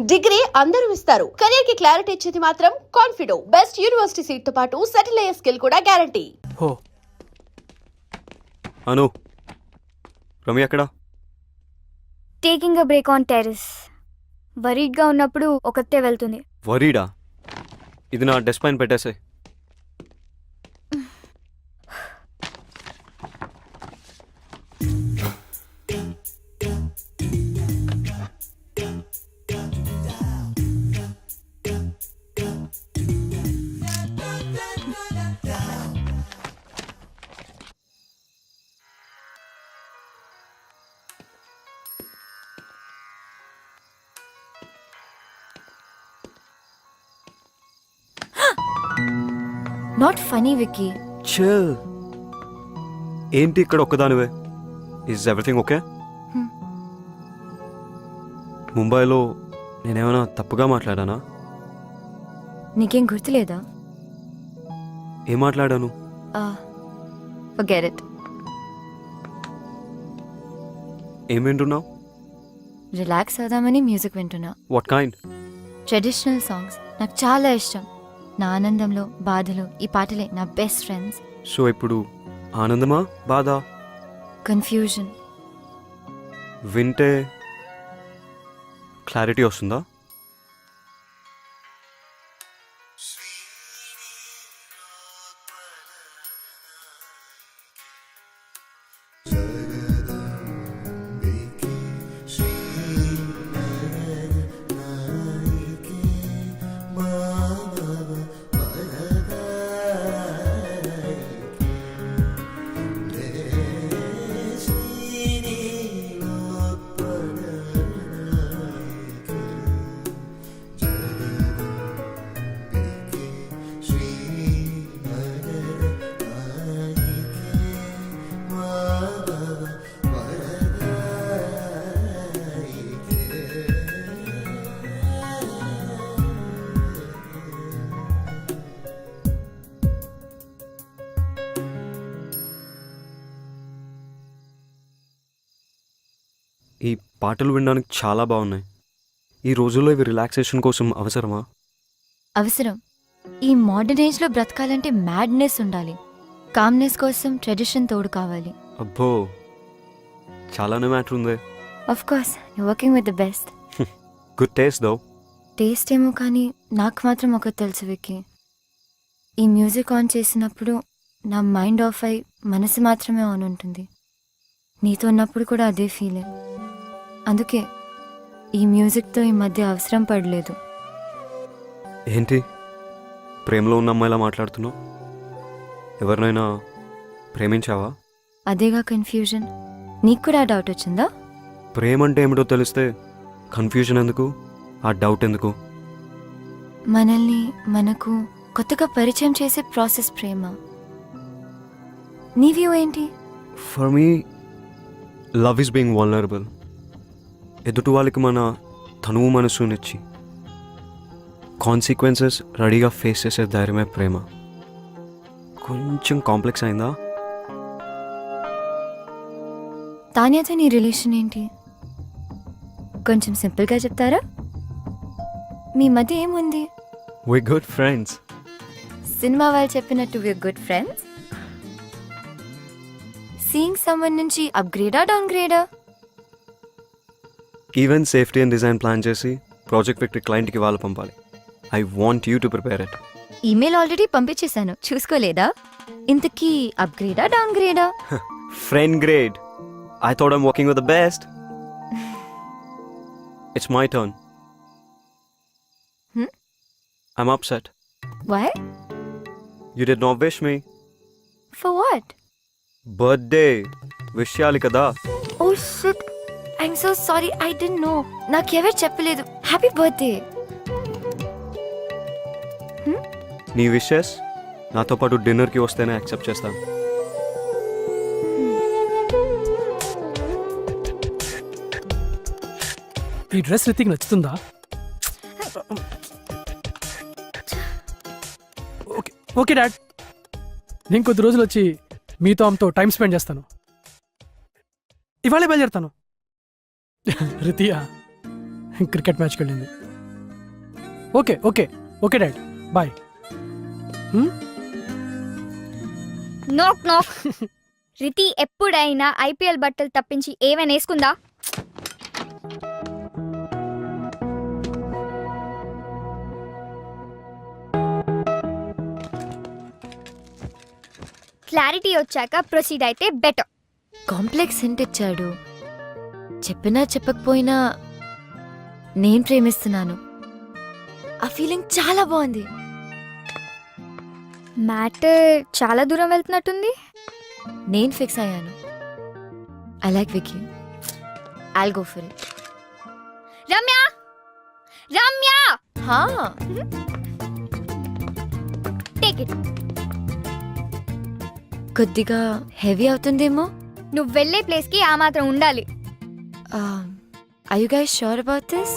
Degree అందరూ ఇస్తారు. Career కి క్లారిటీ ఇచ్చేది మాత్రం కాన్ఫిడో. బెస్ట్ యూనివర్సిటీ సీట్ తో పాటు సెటిల్ అయ్యే స్కిల్ కూడా గ్యారంటీ. హో అను, రమ్య ఎక్కడ? Taking a break on terrace. వరీడ్గా ఉన్నప్పుడు ఒకతే వెళ్తుంది. వరీడా? ఇది నా డెస్క్ పైన పెట్టేసాయి. Not funny Vicky. చిల్. ఏంటి ఇక్కడ ఒక్కదానివే? Is everything okay? ముంబైలో నేనేమైనా తప్పుగా మాట్లాడానా? నీకేం గుర్తులేదా? ఏం మాట్లాడాను? Forget it. ఏం వింటున్నావు? రిలాక్స్ అవుదామని మ్యూజిక్ వింటున్నా. What kind? ట్రెడిషనల్ సాంగ్స్ నాకు చాలా ఇష్టం. నా ఆనందంలో బాధలో ఈ పాటలే నా బెస్ట్ ఫ్రెండ్స్. సో ఇప్పుడు ఆనందమా బాధ? కన్ఫ్యూజన్. వింటే క్లారిటీ వస్తుందా? ఈ పాటలు వినడానికి చాలా బాగున్నాయి. ఈ రోజుల్లో ఇవి రిలాక్సేషన్ కోసం అవసరమా? అవసరం. ఈ మోడర్న్ ఏజ్లో బ్రతకాలంటే మ్యాడ్నెస్ ఉండాలి. కామ్నెస్ కోసం ట్రెడిషన్ తోడు కావాలి. అబ్బో, చాలానే మ్యాటర్ ఉంది. Of course you working with the best. Good taste though. Taste ఏమో కానీ నాకు మాత్రం ఒకటి తెలుసు విక్కీ. ఈ మ్యూజిక్ ఆన్ చేసినప్పుడు నా మైండ్ ఆఫ్ అయి మనసు మాత్రమే ఆన్ ఉంటుంది. నీతో ఉన్నప్పుడు కూడా అదే ఫీలింగ్. అందుకే ఈ మ్యూజిక్తో ఈ మధ్య అవసరం పడలేదు. ఏంటి ప్రేమలో ఉన్న అమ్మాయిలా మాట్లాడుతున్నావు? ఎవరినైనా ప్రేమించావా? అదేగా కన్ఫ్యూజన్. నీకు కూడా డౌట్ వచ్చిందా? ప్రేమ అంటే ఏమిటో తెలిస్తే కన్ఫ్యూజన్ ఎందుకు, ఆ డౌట్ ఎందుకు? మనల్ని మనకు కొత్తగా పరిచయం చేసే ప్రాసెస్ ప్రేమ. నీ వ్యూ ఏంటి? For me love is being vulnerable. ఎదుటి వాళ్ళకి మన తనువు మనసునిచ్చి కాన్సిక్వెన్సెస్ రెడీగా ఫేస్ చేసే ధైర్యమే ప్రేమ. కొంచెం కాంప్లెక్స్ అయిందా? తాన్యాతో నీ రిలేషన్ ఏంటి? కొంచెం సింపుల్గా చెప్తారా? మీ మధ్య ఏముంది? వి గుడ్ ఫ్రెండ్స్. సినిమా వాళ్ళు చెప్పినట్టు we good friends. Seeing someone నుంచి అప్గ్రేడా డౌన్గ్రేడా? Event safety and design plan చేసి ప్రాజెక్ట్ విక్టరీ క్లయింట్కి వాళ్ళు పంపాలి. I want you to prepare it. Email already పంపించేశాను, చూసుకోలేదా? ఇంతకీ అప్గ్రేడా డౌన్గ్రేడా? Friend grade. I thought I'm working with the best. It's my turn. I'm upset. Why? You did not wish me. For what? Birthday wish చేయాలి కదా. Oh shit, I'm so sorry, I didn't no. నాకెవరు చెప్పలేదు. Happy birthday. నీ wishes నాతో పాటు డిన్నర్కి వస్తేనే accept చేస్తాను. ఈ డ్రెస్ రితిక్ నచ్చుతుందా? ఓకే ఓకే డాడ్, నేను కొద్ది రోజులు వచ్చి మీతో ఆమెతో టైం స్పెండ్ చేస్తాను. ఇవాళే బయలుదేరుతాను. రితియా క్రికెట్ మ్యాచ్కి వెళ్ళింది. Okay okay okay dad bye. Knock knock. Riti ఎప్పుడైనా ఐపీఎల్ బట్టలు తప్పించి ఏమైనా వేసుకుందా? క్లారిటీ వచ్చాక ప్రొసీడ్ అయితే బెటర్. కాంప్లెక్స్ హింట్ ఇచ్చాడు. చెప్పినా చెప్పకపోయినా నేను ప్రేమిస్తున్నాను. ఆ ఫీలింగ్ చాలా బాగుంది. మ్యాటర్ చాలా దూరం వెళ్తున్నట్టుంది. నేను ఫిక్స్ అయ్యాను. I like Vicky. I'll go for it. Ramya Ramya హా, టేక్ ఇట్. కొద్దిగా హెవీ అవుతుందేమో. నువ్వు వెళ్ళే ప్లేస్ కి ఆ మాత్రం ఉండాలి. Are you guys sure about this?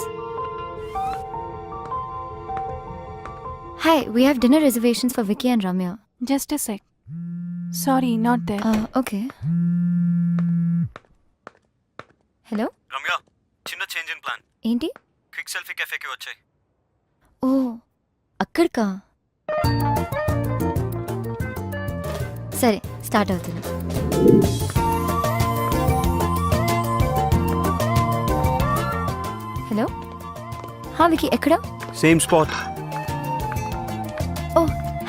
Hi, we have dinner reservations for Vicky and Ramya. Just a sec. Sorry, not there. Okay. Hello? Ramya, చిన్న చేంజ్ ఇన్ ప్లాన్. ఏంటి? క్విక్ సెల్ఫీ కెఫేకి వచ్చాయి. ఓ, అక్కడికా? సరే, స్టార్ట్ అవుతుంది. హలో, హా వికీ, ఎక్కడ? Same spot. Oh,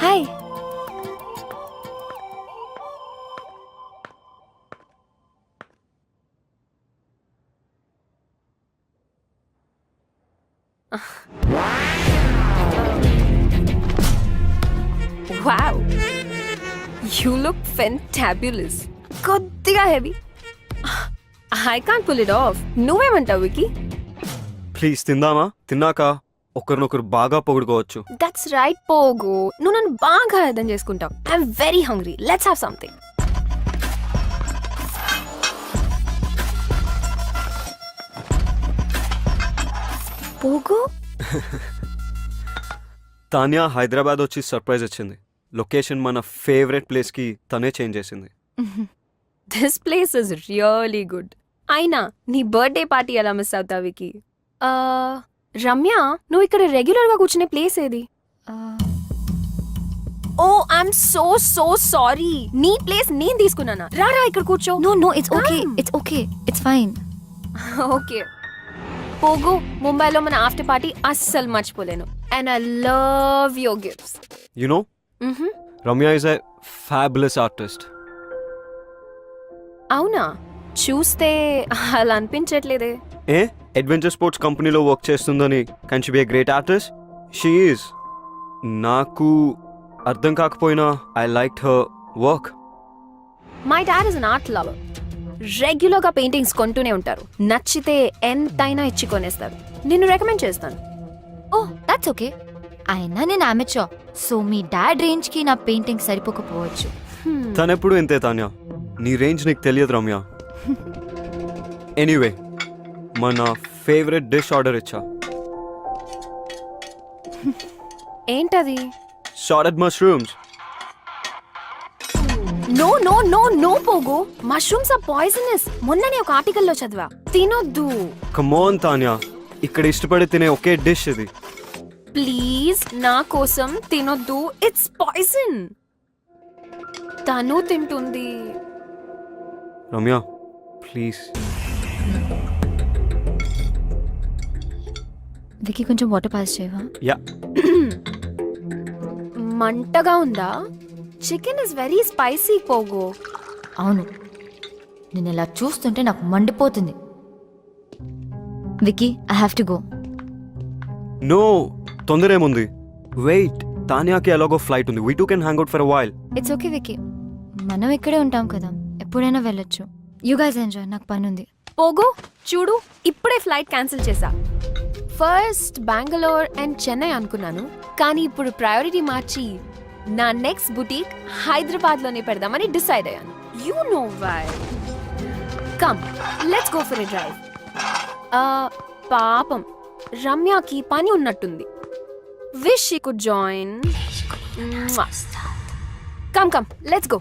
hi. Wow. You look fantabulous. కొద్దిగా heavy. I can't pull it off. నువ్వేమంటావు Vicky? Please తిందామా? తిన్నాక ఒకరినొకరు బాగా పొగుడుకోవచ్చు. దట్స్ రైట్ పోగు. నువ్వు నన్ను బాగా అర్థం చేసుకుంటావు. I'm very hungry. Let's have something. పోగు? తాన్యా హైదరాబాద్ వచ్చి సర్ప్రైజ్ ఇచ్చింది. లొకేషన్ మన ఫేవరెట్ ప్లేస్కి తనే చేంజ్ చేసింది. This place is really good. అయినా నీ బర్త్డే పార్టీ ఎలా మిస్ అవుతావు వికీ? రమ్య, నువ్వు ఇక్కడ రెగ్యులర్ గా కూర్చునే ప్లేస్ ఏది? ఓ, ఐఎమ్ సో సో సారీ. నీ ప్లేస్ నేను తీసుకున్నానా? రారా ఇక్కడ కూర్చో. No, it's okay. It's okay. It's fine. Okay పోగు, ముంబైలో మన ఆఫ్టర్ పార్టీ అస్సలు మర్చిపోలేను. And I love your gifts. You know, Ramya is a fabulous artist. అవునా? చూస్తే అలా అనిపించట్లేదే. ఏ అడ్వెంచర్ స్పోర్ట్స్ కంపెనీలో వర్క్ చేస్తుందని can she be a great artist? She is. నాకు అర్థం కాకపోయినా I like her work. My dad is an art lover. Regular గా paintings కొంటూనే ఉంటారు. నచ్చితే ఎంతైనా ఇచ్చి కొనేస్తారు. నిన్ను రికమెండ్ చేస్తాను. ఓ, దట్స్ ఓకే. అయినా నేను అమెచ్యూర్, సో మీ డాడ్ రేంజ్ కి నా పెయింటింగ్ సరిపోకపోవచ్చు. తనెప్పుడు ఇంతే తాన్యా. నీ రేంజ్ నీకు తెలియదు రమ్య. ఎనీవే, మన ఫేవరెట్ డిష్ ఆర్డర్ ఇచ్చా. ఏంటది? Sauteed mushrooms. No no no no పోగు, మష్రూమ్స్ ఆర్ పాయిజనస్. మొన్ననే ఒక ఆర్టికల్లో చదివా. తినొద్దు. కమ్ ఆన్ తాన్యా, ఇక్కడ ఇష్టపడి తినే ఒకే డిష్ ఇది. ప్లీజ్ నా కోసం తినొద్దు. It's poison. తను తింటుంది. రమ్య ప్లీజ్. వికీ, కొంచెం వాటర్ పాస్ చేయవా? యా. మంటగా ఉందా? చికెన్ ఇస్ వెరీ స్పైసీ పోగు. అవును, నేను ఇలా చూస్తుంటే నాకు మండిపోతుంది. Vicky, I have to go. No, తొందర ఏముంది? వెయిట్, తాన్యాకి ఎలాగో ఫ్లైట్ ఉంది. We two can hang out for a while. It's okay Vicky, మనం ఇక్కడే ఉంటాం కదా, ఎప్పుడైనా వెళ్ళొచ్చు. యూ గైస్ ఎంజాయ్, నాకు పని ఉంది. పోగు చూడు, ఇప్పుడే ఫ్లైట్ క్యాన్సిల్ చేశా. ఫస్ట్ బెంగళూరు అండ్ చెన్నై అనుకున్నాను, కానీ ఇప్పుడు ప్రయారిటీ మార్చి నా నెక్స్ట్ బుటీక్ హైదరాబాద్లోనే పెడదామని డిసైడ్ అయ్యాను. You know why. Come, let's go for a drive. పాపం రమ్యకి పని ఉన్నట్టుంది. Wish she could join. Come come, let's go.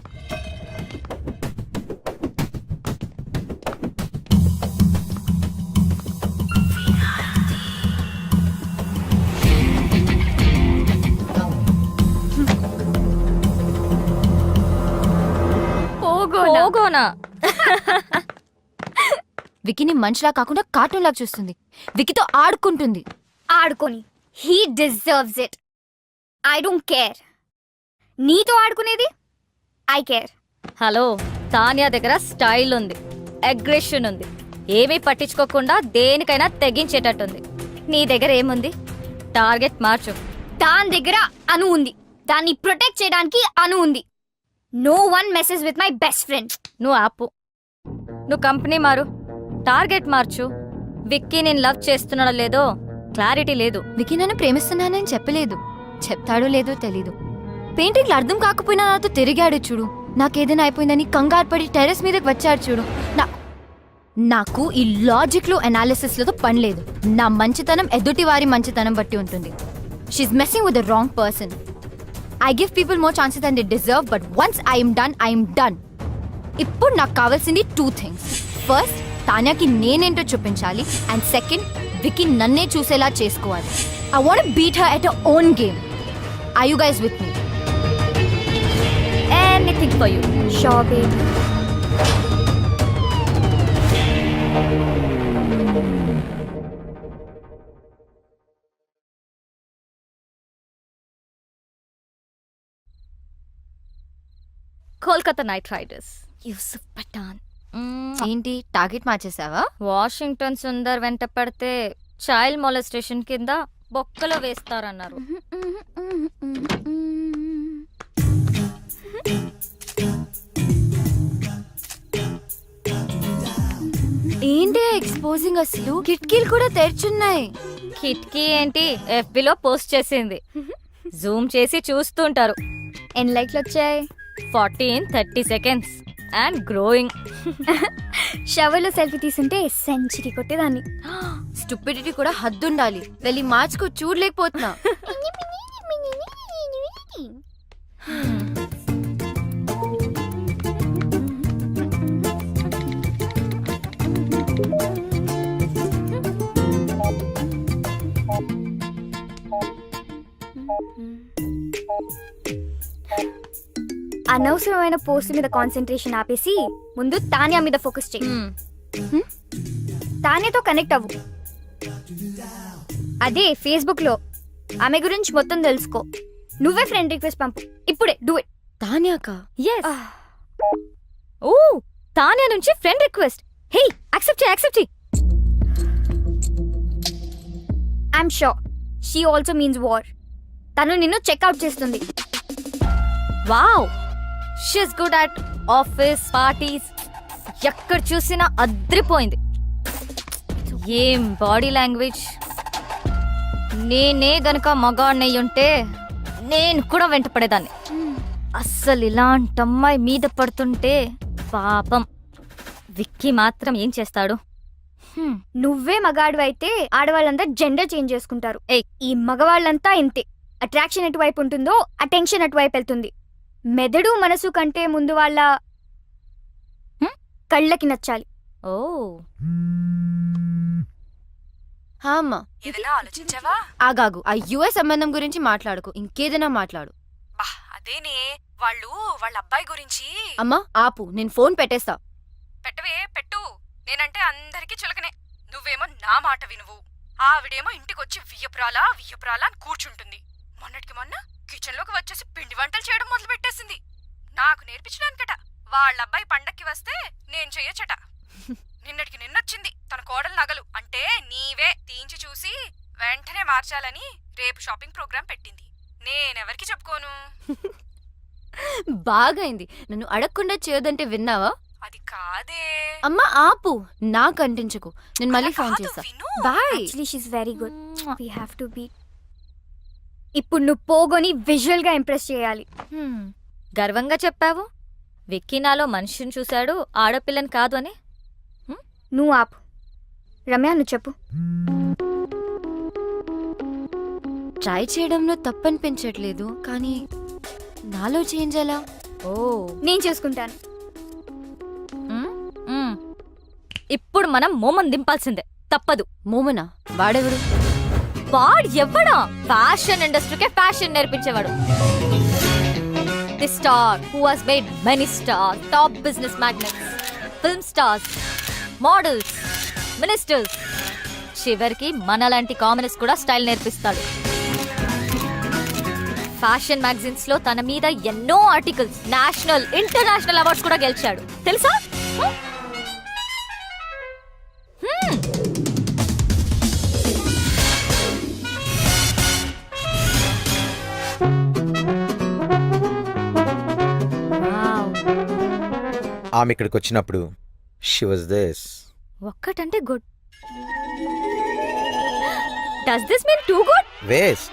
పోగోనా వికీని మనిషిలా కాకుండా కార్టూన్ లాగా చూస్తుంది. వికీతో ఆడుకుంటుంది. ఆడుకొని he deserves it. I don't care. నీతో ఆడుకునేది ఐ కేర్. హలో, తానియా దగ్గర స్టైల్ ఉంది, అగ్రెషన్ ఉంది, ఏమీ పట్టించుకోకుండా దేనికైనా తెగించేటట్టుంది. నీ దగ్గర ఏముంది? టార్గెట్ మార్చు. దాని దగ్గర అను ఉంది. దాన్ని ప్రొటెక్ట్ చేయడానికి అను ఉంది. No one message with my best friend. నువ్వు ఆపు. నువ్వు కంపెనీ మారు, టార్గెట్ మార్చు. విక్కీ నేను లవ్ చేస్తున్నాడో లేదో క్లారిటీ లేదు. వికీ నన్ను ప్రేమిస్తున్నానని చెప్పలేదు. చెప్తాడో లేదో తెలీదు. పెయింటింగ్లు అర్థం కాకపోయినా నాతో తిరిగాడు చూడు. నాకేదైనా అయిపోయిందని కంగారు పడి టెర్రస్ మీదకి వచ్చాడు చూడు. నాకు ఈ లాజిక్లు అనాలిసిస్లతో పని లేదు. నా మంచితనం ఎదుటి వారి మంచితనం బట్టి ఉంటుంది. She's messing with the wrong person. I give people more chances than they deserve, but once I'm done. ఇప్పుడు నాకు కావాల్సింది 2 things. ఫస్ట్, తాన్యాకి నేనేంటో చూపించాలి. అండ్ సెకండ్, వికీ నన్నే చూసేలా చేసుకోవాలి. I want beat her at her own game. Are you guys with me? Anything for you. Show baby. Kolkata knight riders, Yusuf Pathan. ఏంటి target మార్చేసావా? Washington Sundar వెంట పడితే చైల్డ్ మొలెస్టేషన్ కింద బొక్కలో వేస్తారన్నారు. ఏంటి ఎక్స్పోజింగ్ అసలు? కిటికీలు కూడా తెరిచున్నాయి. కిట్కీ ఏంటి, ఎఫ్బిలో పోస్ట్ చేసింది. జూమ్ చేసి చూస్తుంటారు. ఎన్ని లైక్లు వచ్చాయి? 30 seconds అండ్ గ్రోయింగ్. షవర్లో సెల్ఫీ తీసుంటే సెంచరీ కొట్టేదాన్ని. స్టూపిడిటీ కూడా హద్దుండాలి. వెళ్ళి మార్చుకో, చూడలేకపోతున్నా. అనవసరమైన పోస్ట్ మీద కాన్సన్ట్రేషన్ ఆపేసి ముందు తానియా మీద ఫోకస్ చేయి. తానియాతో కనెక్ట్ అవ్వు. అదే ఫేస్బుక్ లో ఆమె గురించి మొత్తం తెలుసుకో. నువ్వే ఫ్రెండ్ రిక్వెస్ట్ పంపు ఇప్పుడే. Do it. తాన్యాక? ఎస్. ఓ, తానియా నుంచి ఫ్రెండ్ రిక్వెస్ట్. హే, యాక్సెప్ట్ చేయి. I'm sure she also means war. తను నిన్ను చెక్అవుట్ చేస్తుంది. Wow, she's good at office parties. ఎక్కడ చూసినా అద్రిపోయింది. ఏం బాడీ లాంగ్వేజ్. నేనే గనక మగాడినయ్యుంటే నేను కూడా వెంట పడేదాన్ని. అస్సలు ఇలాంటి అమ్మాయి మీద పడుతుంటే పాపం. విక్కీ మాత్రం ఏం చేస్తాడు? నువ్వే మగాడు అయితే ఆడవాళ్ళంతా జెండర్ చేంజ్ చేసుకుంటారు. ఈ మగవాళ్ళంతా ఇంతే. అట్రాక్షన్ ఎటువైపు ఉంటుందో అటెన్షన్ అటువైపు వెళ్తుంది. మెదడు మనసు కంటే ముందు వాళ్ళ కళ్ళకి నచ్చాలి. ఓ, అమ్మా, ఏదైనా ఆలోచించావా? ఆగాగు. ఆ యుఎస్ సంబంధం గురించి మాట్లాడుకో, ఇంకేదైనా మాట్లాడు. బా అదేనే, వాళ్ళు వాళ్ళ అబ్బాయి గురించి. అమ్మా ఆపు, నేను ఫోన్ పెట్టేస్తా. పెట్టు. నేనంటే అందరికీ చులకనే. నువ్వేమో నా మాట వినువు. ఆవిడేమో ఇంటికొచ్చి వియ్యపురాలా అని కూర్చుంటుంది. మొన్నటికి మొన్న కిచెన్ లోకి వచ్చేసి పిండి వంటలు చేయడం మొదలు పెట్టేసింది. నాకు నేర్పించడానికట. వాళ్ళ అబ్బాయి పండక్కి వస్తే నేను చెయ్యొచ్చట. నిన్నటికి నిన్నొచ్చింది తన కోడలు నగలు అంటే నీవే తీయించి చూసి వెంటనే మార్చాలని రేపు షాపింగ్ ప్రోగ్రాం పెట్టింది. నేనెవరికి చెప్పుకోను. బాగైంది. నన్ను అడగకుండా చేయొద్దంటే విన్నావా? అది కాదే. అమ్మా ఆపు, నాకు అంటించకు. నేను మళ్ళీ ఫోన్ చేస్తా. Bye. Actually she's very good. We have to be. ఇప్పుడు నువ్వు పోగొని విజువల్ గా ఇంప్రెస్ చేయాలి. గర్వంగా చెప్పావు. విక్కీ నాలో మనిషిని చూశాడు, ఆడపిల్లని కాదు అని. నువ్వు ఆపు. రమ్య, నువ్వు చెప్పు. ట్రై చేయడంలో తప్పనిపించట్లేదు, కానీ నాలో చేంజ్ ఎలా? ఓ, నేను చూసుకుంటాను. ఇప్పుడు మనం మోమన్ దింపాల్సిందే, తప్పదు. మోమనా? వాడెవడు? వాడు ఎవడా? ఫ్యాషన్ ఇండస్ట్రీకే ఫ్యాషన్ నేర్పించేవాడు. The star who has made many star top business magnates film stars models ministers చివరికి మనలాంటి కామనర్స్ కూడా స్టైల్ నేర్పిస్తాడు. ఫ్యాషన్ మ్యాగజైన్స్ లో తన మీద ఎన్నో ఆర్టికల్స్, నేషనల్ ఇంటర్నేషనల్ అవార్డ్స్ కూడా గెలిచాడు తెలుసా? ఆమె ఇక్కడికి వచ్చినప్పుడు షీ వాజ్ దిస్. ఒక్కటంటే good. Does this mean too good? Waste.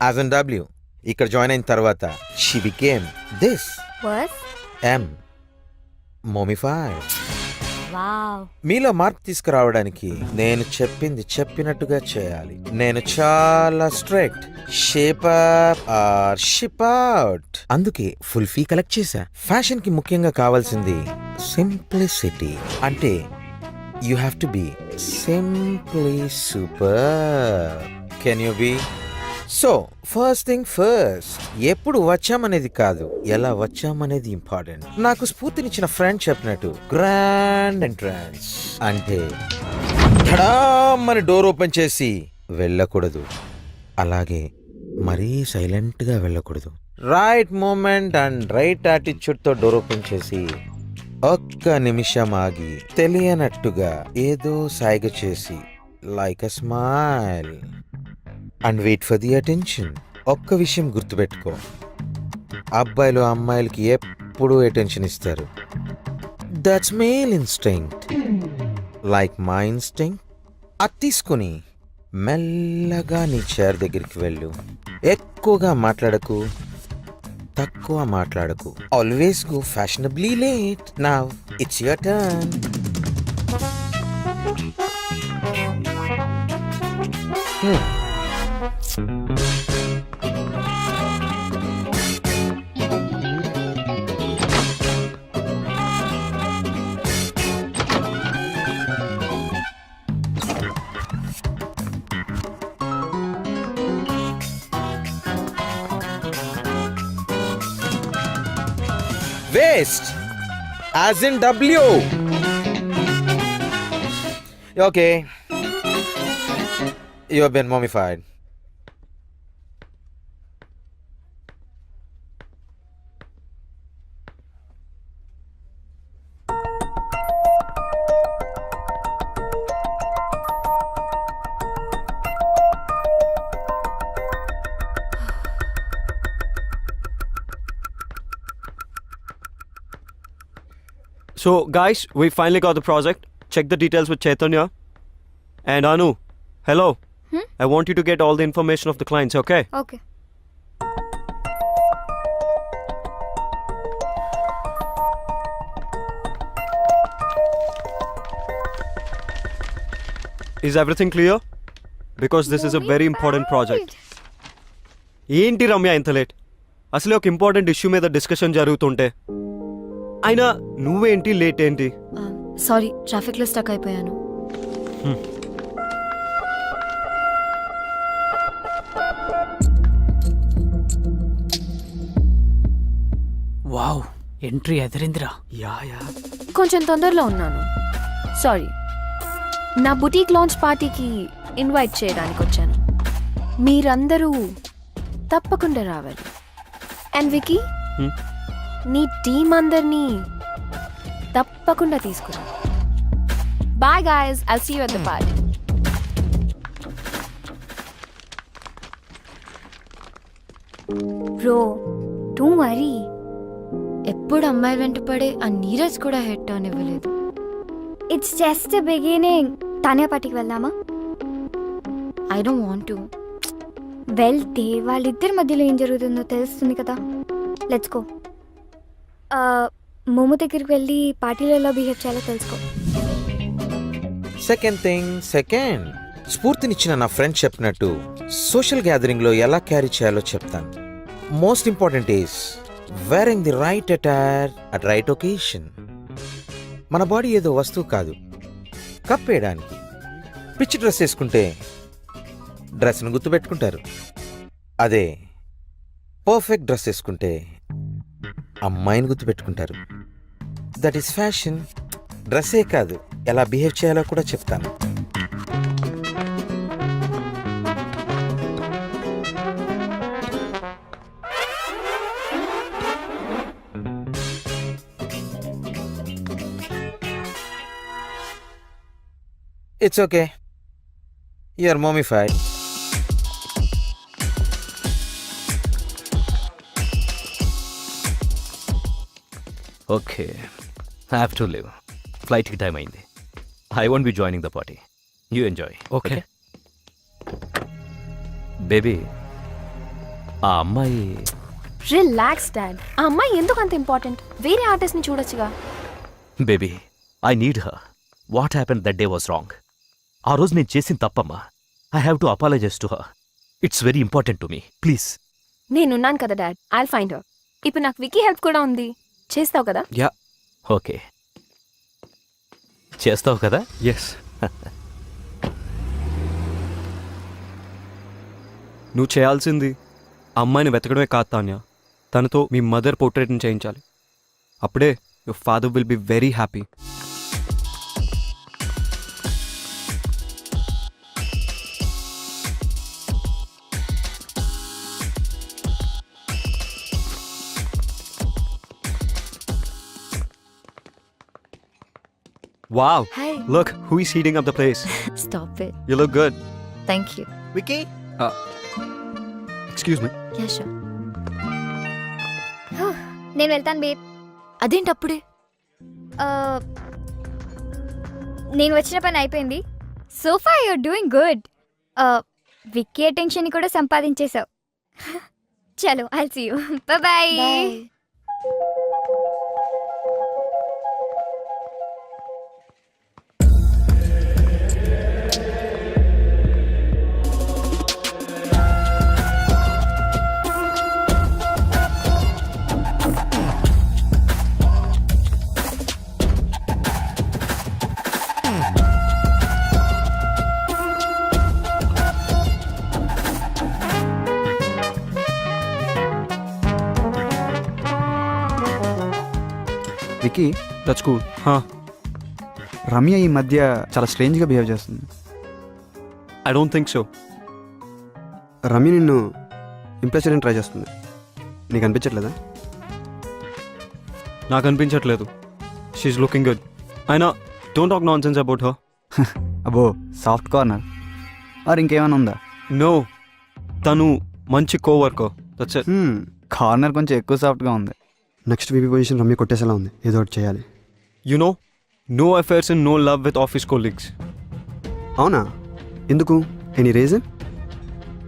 As N W ఇక్కడ జాయిన్ అయిన తర్వాత షీ బికేమ్ దిస్. వర్స్ ఎం మోమిఫైడ్. వావ్. మీలో మార్పు తీసుకురావడానికి నేను చెప్పింది చెప్పినట్టుగా చేయాలి. నేను చాలా strict. Shape up or ship out. అందుకే ఫుల్ ఫీ కలెక్ట్ చేశా. ఫ్యాషన్ కి ముఖ్యంగా కావాల్సింది సింప్లిసిటీ. అంటే you have to be simply super. Can you be? So first thing first, ఎప్పుడు వచ్చామనేది కాదు, ఎలా వచ్చామనేది ఇంపార్టెంట్. నాకు స్ఫూర్తినిచ్చిన ఫ్రెండ్ చెప్పినట్టు గ్రాండ్ ఎంట్రన్స్ అంటే ధడామని డోర్ ఓపెన్ చేసి వెళ్ళకూడదు, అలాగే మరీ సైలెంట్ గా వెళ్ళకూడదు. Right moment and right attitude తో డోర్ ఓపెన్ చేసి ఒక్క నిమిషం ఆగి తెలియనట్టుగా ఏదో సాయిగ చేసి like a smile and wait for the attention. ఒక్క విషయం గుర్తుపెట్టుకో, అబ్బాయిలు అమ్మాయిలకి ఎప్పుడూ అటెన్షన్ ఇస్తారు. That's male instinct, like my instinct. అది తీసుకుని మెల్లగా నీ చైర్ దగ్గరికి వెళ్ళు. ఎక్కువగా మాట్లాడకు, తక్కువ మాట్లాడకు. Always go fashionably late. Now it's your turn. Waste, as in W. Okay, you have been mummified. So, guys, we finally got the project. Check the details with Chaitanya. And Anu, hello. I want you to get all the information of the clients, okay? Okay. Is everything clear? Because this is a very important project. ఏంటి రమ్య ఇంత late? అసలే ఒక important issue మీద discussion జరుగుతుంటే అయినా నువ్వేంటి late ఏంటి? Sorry, ట్రాఫిక్లో స్టక్ అయిపోయాను. Wow, entry ఎదిరిందిరా. యా కొంచెం తొందరలో ఉన్నాను, సారీ. నా బుటీక్ లాంచ్ పార్టీకి ఇన్వైట్ చేయడానికి వచ్చాను. మీరందరూ తప్పకుండా రావాలి. అండ్ వికీ, నీ టీం అందరినీ తప్పకుండా తీసుకురా. Bye guys, I'll see you at the party. Bro don't worry. ఎప్పుడు అమ్మాయి వెంట పడే ఆ నీరజ్ కూడా హెడ్ టర్న్ ఇవ్వలేదు. It's just beginning. తానే పార్టీకి వెళ్దామా? I don't want to. వెళ్తే వాళ్ళిద్దరి మధ్యలో ఏం జరుగుతుందో తెలుస్తుంది కదా. Let's go. మోమో దగ్గరికి వెళ్ళి పార్టీలో ఎలా బిహేవ్ చేయాలో తెలుసుకో. సెకండ్, స్ఫూర్తినిచ్చిన నా ఫ్రెండ్ చెప్పినట్టు సోషల్ గ్యాదరింగ్ లో ఎలా క్యారీ చేయాలో చెప్తాను. Most important is wearing the right attire at right occasion. మన బాడీ ఏదో వస్తువు కాదు, కప్పేయడానికి. పిచ్చి డ్రెస్ వేసుకుంటే డ్రెస్ను గుర్తుపెట్టుకుంటారు, అదే పర్ఫెక్ట్ డ్రెస్ వేసుకుంటే అమ్మాయిని గుర్తుపెట్టుకుంటారు. That is fashion. డ్రెస్సే కాదు, ఎలా బిహేవ్ చేయాలో కూడా చెప్తాను. It's okay, you are momified. Okay, I have to leave. ఫ్లైట్కి టైం అయింది. I won't be joining the party. You enjoy. Okay. Baby, ఆ అమ్మాయి రిలాక్స్ డాడ్. ఆ అమ్మాయి ఎందుకు అంత ఇంపార్టెంట్? వేరే ఆర్టిస్ట్ని చూడొచ్చుగా. Baby, I need her. What happen that day was wrong. ఆ రోజు నేను చేసిన తప్పమ్మా. I have to apologise to her. It's very important to me. Please. నేనున్నాను కదా డాడ్, ఐల్ ఫైండ్ హర్. ఇప్పుడు నాకు వికీ హెల్ప్ కూడా ఉంది. చేస్తావు కదా? యా. ఓకే, చేస్తావు కదా? ఎస్. నువ్వు చేయాల్సింది అమ్మాయిని వెతకడమే కాదు తాన్య, తనతో మీ మదర్ పోర్ట్రేట్ని చేయించాలి. అప్పుడే your father will be very happy. Wow, Hi. look who is heating up the place. Stop it. You look good. Thank you. Vicky, Excuse me. Ya sure. నేను వెళ్తాను బేబ్. అదేంటి అప్పుడే? నేను వచ్చిన పని అయిపోయింది. So far you're doing good. Vicky attention కూడా సంపాదించేశావు. చలో, I'll see you. Bye. Vicky, That's cool. Huh? Ramya ఈ మధ్య చాలా స్ట్రేంజ్గా బిహేవ్ చేస్తుంది. I don't think so. Ramya నిన్ను ఇంప్రెస్ చేయడానికి ట్రై చేస్తుంది. నీకు అనిపించట్లేదా? నాకు అనిపించట్లేదు. She's looking good. అయినా don't talk nonsense about her. అబ్బో, సాఫ్ట్ కార్నర్ మరి ఇంకేమైనా ఉందా? No. తను మంచి కోవర్కర్. That's it. కార్నర్ కొంచెం ఎక్కువ సాఫ్ట్గా ఉంది. నెక్స్ట్ వీపీ పొజిషన్ రమ్య కొట్టేసేలా ఉంది. ఏదో ఒకటి చేయాలి. You know, no affairs and no love with office colleagues. అవునా? ఎందుకు? Any reason?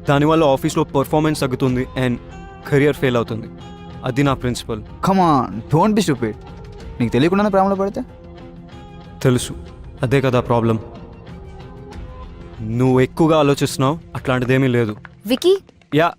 దానివల్ల ఆఫీస్లో పర్ఫార్మెన్స్ తగ్గుతుంది అండ్ కెరియర్ ఫెయిల్ అవుతుంది. అది నా principle. Come on, don't be stupid. నీకు తెలియకుండానే ప్రేమలో పడితే? తెలుసు, అదే కదా ప్రాబ్లం. నువ్వు ఎక్కువగా ఆలోచిస్తున్నావు, అట్లాంటిదేమీ లేదు. వికీ, యా.